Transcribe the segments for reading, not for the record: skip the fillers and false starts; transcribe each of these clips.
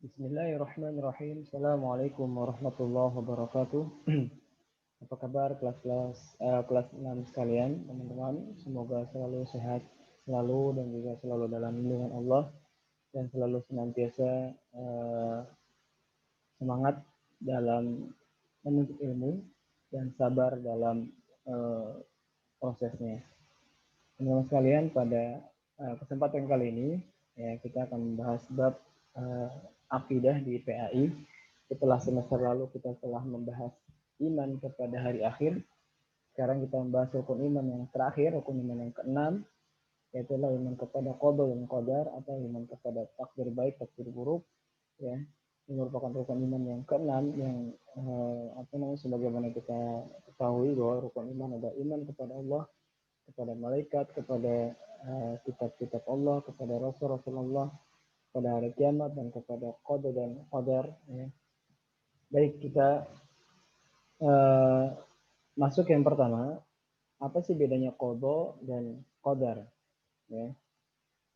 Bismillahirrahmanirrahim. Assalamualaikum warahmatullahi wabarakatuh. Apa kabar kelas 6 sekalian, teman-teman? Semoga selalu sehat selalu dan juga selalu dalam lindungan Allah dan selalu senantiasa semangat dalam menuntut ilmu dan sabar dalam eh, prosesnya. Teman-teman sekalian, pada kesempatan kali ini ya kita akan membahas bab akidah di PAI. Setelah semester lalu kita telah membahas iman kepada hari akhir. Sekarang kita membahas rukun iman yang terakhir, rukun iman yang keenam, yaitu iman kepada qada dan qadar atau iman kepada takdir baik, takdir buruk. Ya, ini merupakan rukun iman yang keenam yang sebagaimana kita ketahui bahwa rukun iman ada iman kepada Allah, kepada malaikat, kepada kitab-kitab Allah, kepada Rasul-Rasulullah, kepada hari kiamat, dan kepada qada dan qadar. Ya. Baik, kita masuk yang pertama. Apa sih bedanya qada dan qadar? Ya.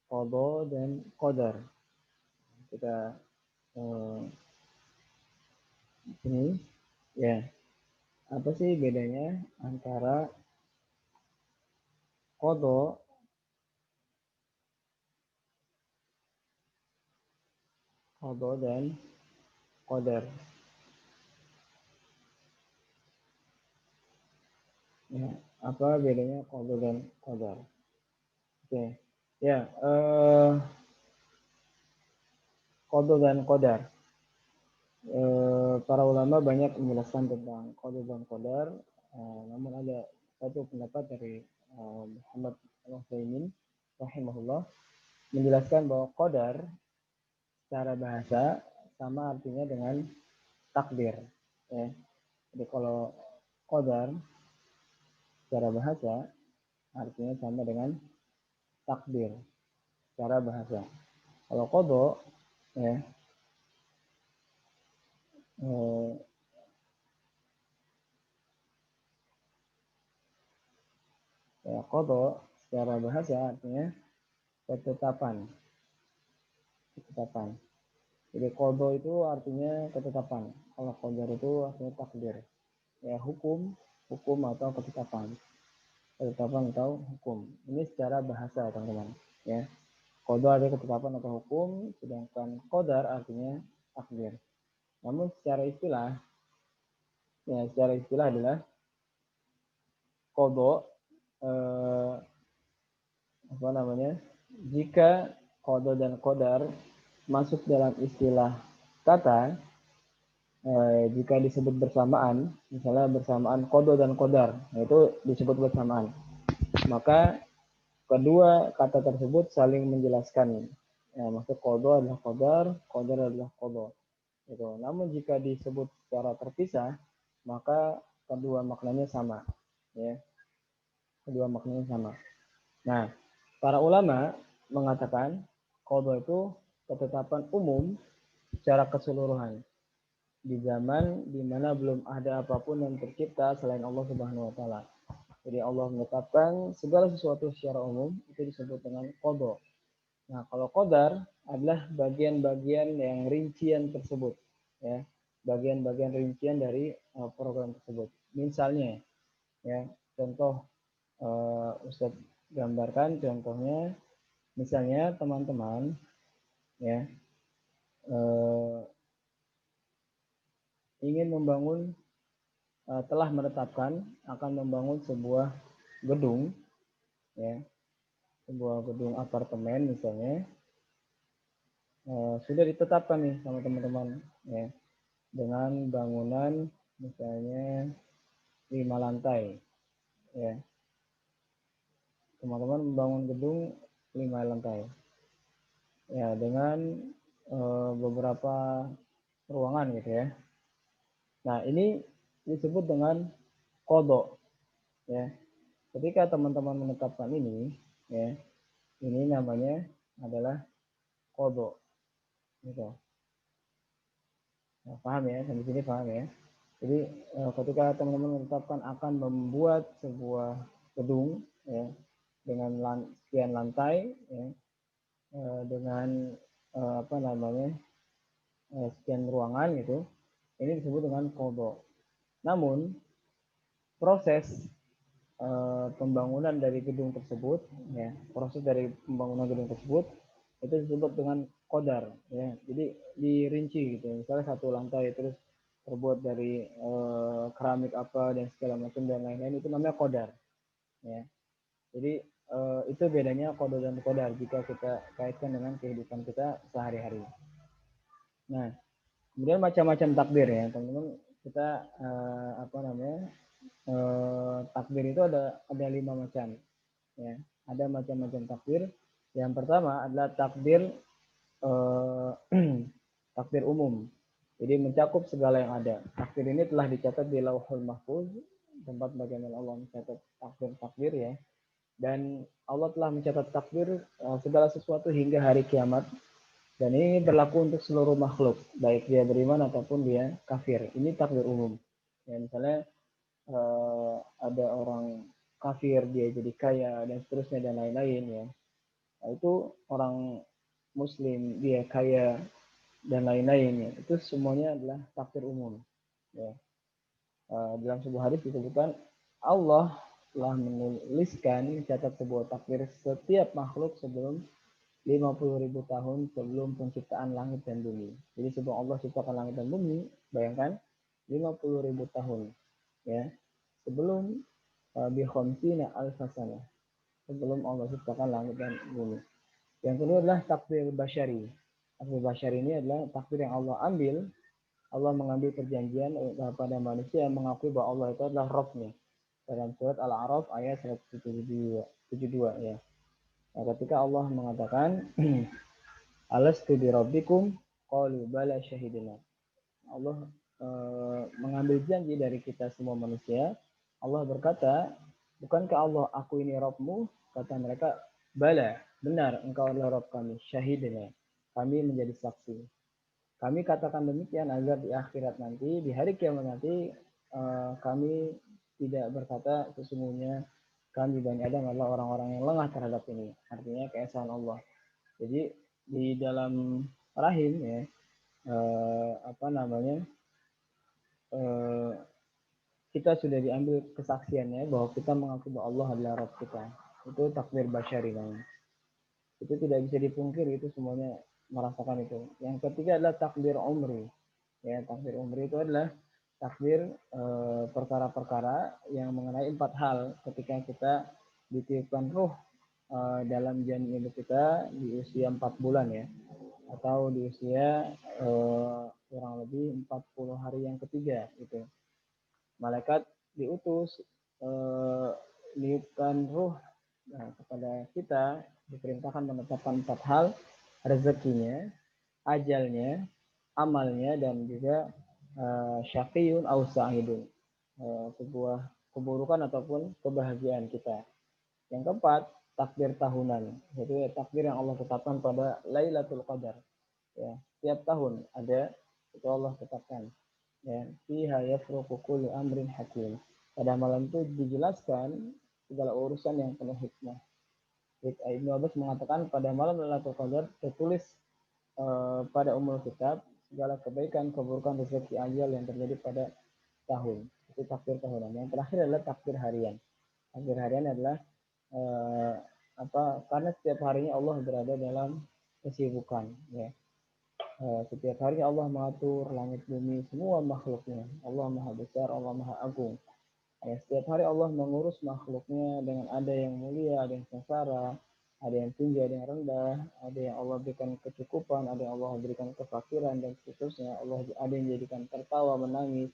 Qada dan qadar. Kita ini ya. Apa sih bedanya antara qada dan qadar? Ya, apa bedanya qada dan qadar? Oke. Ya, qada dan qadar. Para ulama banyak menjelaskan tentang qada dan qadar, namun ada satu pendapat dari Muhammad Al-Utsaimin rahimahullah menjelaskan bahwa qadar secara bahasa sama artinya dengan takdir. Ya. Jadi kalau qadar secara bahasa artinya sama dengan takdir secara bahasa. Kalau qada ya, qada secara bahasa artinya ketetapan. Jadi qada itu artinya ketetapan. Kalau qadar itu artinya takdir. Ya, hukum atau ketetapan. Ketetapan atau hukum. Ini secara bahasa, teman-teman. Ya. Qada artinya ketetapan atau hukum, sedangkan qadar artinya takdir. Namun secara istilah adalah qada jika qada dan qadar masuk dalam istilah kata, jika disebut bersamaan, misalnya bersamaan qada dan qadar, itu disebut bersamaan. Maka kedua kata tersebut saling menjelaskan. Ya, maksud qada adalah qadar, qadar adalah qada. Gitu. Namun jika disebut secara terpisah, maka kedua maknanya sama. Ya, kedua maknanya sama. Nah, para ulama mengatakan qada itu ketetapan umum secara keseluruhan di zaman di mana belum ada apapun yang tercipta selain Allah Subhanahu wa taala. Jadi Allah menetapkan segala sesuatu secara umum, itu disebut dengan qada. Nah, kalau qadar adalah bagian-bagian yang rincian tersebut, ya. Bagian-bagian rincian dari program tersebut. Misalnya, ya, contoh Ustadz gambarkan contohnya, misalnya teman-teman ya ingin membangun, telah menetapkan akan membangun sebuah gedung, ya, sebuah gedung apartemen misalnya, sudah ditetapkan nih sama teman-teman, ya, dengan bangunan misalnya 5 lantai, ya. Teman-teman membangun gedung 5 lantai, ya, dengan beberapa ruangan gitu ya. Nah, ini disebut dengan qada, ya. Ketika teman-teman menetapkan ini, ya, ini namanya adalah qada. Gitu. Nah, paham ya? Sampai sini paham ya? Jadi ketika teman-teman menetapkan akan membuat sebuah gedung, ya, dengan sekian lantai, ya, dengan sekian ruangan gitu, ini disebut dengan qada. Namun proses pembangunan dari gedung tersebut, ya, proses dari pembangunan gedung tersebut itu disebut dengan qadar, ya. Jadi dirinci gitu. Misalnya satu lantai terus terbuat dari keramik apa dan segala macam dan lain-lain, itu namanya qadar, ya. Jadi itu bedanya qada dan qadar jika kita kaitkan dengan kehidupan kita sehari-hari. Nah, kemudian macam-macam takdir ya, teman-teman. Kita apa namanya? Takdir itu ada 5 macam, ya. Ada macam-macam takdir. Yang pertama adalah takdir eh, takdir umum. Jadi mencakup segala yang ada. Takdir ini telah dicatat di Lauhul Mahfuz, tempat bagaimana Allah mencatat takdir-takdir, ya. Dan Allah telah mencatat takdir segala sesuatu hingga hari kiamat. Dan ini berlaku untuk seluruh makhluk, baik dia beriman ataupun dia kafir. Ini takdir umum. Ya, misalnya ada orang kafir dia jadi kaya dan seterusnya dan lain-lain, ya. Nah, itu orang muslim dia kaya dan lain-lain, ya. Itu semuanya adalah takdir umum, ya. Dalam sebuah hadis disebutkan Allah telah menuliskan mencatat sebuah takdir setiap makhluk sebelum 50.000 tahun sebelum penciptaan langit dan bumi. Jadi sebelum Allah ciptakan langit dan bumi, bayangkan 50.000 tahun, ya. Sebelum bi khamsina alfasana, sebelum Allah ciptakan langit dan bumi. Yang kedua adalah takdir basyari. Takdir basyari ini adalah takdir yang Allah ambil. Allah mengambil perjanjian pada manusia yang mengakui bahwa Allah itu adalah Rabb-nya. Dalam surat Al-A'raf ayat 172, ya. Nah, ketika Allah mengatakan alastu bi rabbikum qalu bala syahidina. Allah mengambil janji dari kita semua manusia. Allah berkata, bukankah Allah aku ini Rabbmu? Kata mereka, bala, benar engkau adalah Rabb kami, syahidina. Kami menjadi saksi. Kami katakan demikian agar di akhirat nanti, di hari kiamat nanti, kami tidak berkata sesungguhnya kami Bani Adam adalah orang-orang yang lengah terhadap ini. Artinya keesaan Allah. Jadi di dalam rahim, ya, apa namanya, kita sudah diambil kesaksiannya bahwa kita mengaku bahwa Allah adalah Rabb kita. Itu takdir basyari namanya. Itu tidak bisa dipungkiri, itu semuanya merasakan itu. Yang ketiga adalah takdir umri. Ya, takdir umri itu adalah takdir perkara-perkara yang mengenai 4 hal ketika kita ditiupkan ruh dalam janin ibu kita di usia 4 bulan, ya, atau di usia kurang lebih 40 hari yang ketiga gitu. Malaikat diutus niupkan ruh kepada kita, diperintahkan menetapkan 4 hal: rezekinya, ajalnya, amalnya, dan juga syaqiyun au sa'idun, sebuah keburukan ataupun kebahagiaan kita. Yang keempat, takdir tahunan, yaitu takdir yang Allah tetapkan pada Lailatul Qadar, ya. Tiap tahun ada, itu Allah tetapkan, ya. Fiha yafruqu kullu amrin hakim. Pada malam itu dijelaskan segala urusan yang penuh hikmah. Ibnu Abbas mengatakan pada malam Lailatul Qadar tertulis pada umul kitab segala kebaikan, keburukan, rezeki, ajal yang terjadi pada tahun. Itu takdir tahunan. Yang terakhir adalah takdir harian. Takdir harian adalah karena setiap harinya Allah berada dalam kesibukan, ya. Setiap hari Allah mengatur langit bumi semua makhluknya. Allah maha besar, Allah maha agung. Ya, setiap hari Allah mengurus makhluknya dengan ada yang mulia, ada yang sengsara, ada yang tinggi, ada yang rendah, ada yang Allah berikan kecukupan, ada yang Allah berikan kefakiran dan seterusnya. Allah ada yang jadikan tertawa, menangis,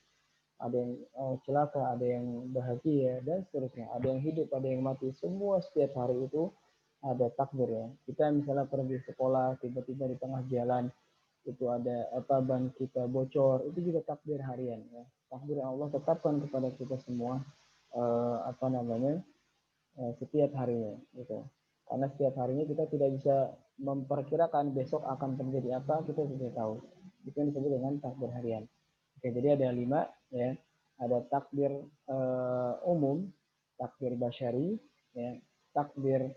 ada yang celaka, ada yang bahagia dan seterusnya. Ada yang hidup, ada yang mati. Semua setiap hari itu ada takdir, ya. Kita misalnya pergi sekolah, tiba-tiba di tengah jalan itu ada ban kita bocor, itu juga takdir harian, ya. Takdir yang Allah tetapkan kepada kita semua setiap harinya gitu. Karena setiap harinya kita tidak bisa memperkirakan besok akan terjadi apa, kita tidak tahu. Itu yang disebut dengan takdir harian. Oke, jadi ada 5, ya. Ada takdir umum, takdir basyari, ya, takdir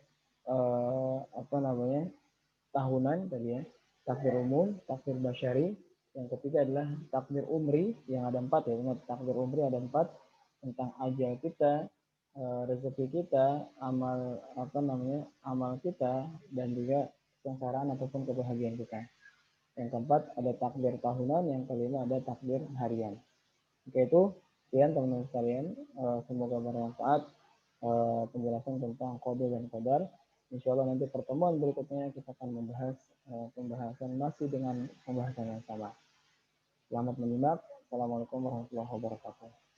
tahunan tadi, ya, takdir umum, takdir basyari, Yang ketiga adalah takdir umri yang ada 4 ya. Ingat takdir umri ada 4 tentang ajal kita, rezeki kita, amal kita dan juga kesengsaraan ataupun kebahagiaan kita. Yang keempat ada takdir tahunan, yang kelima ada takdir harian. Oke itu sekian teman-teman sekalian, semoga bermanfaat penjelasan tentang kode dan kodar. Insya Allah nanti pertemuan berikutnya kita akan membahas pembahasan masih dengan pembahasan yang sama. Selamat menyimak. Assalamualaikum warahmatullahi wabarakatuh.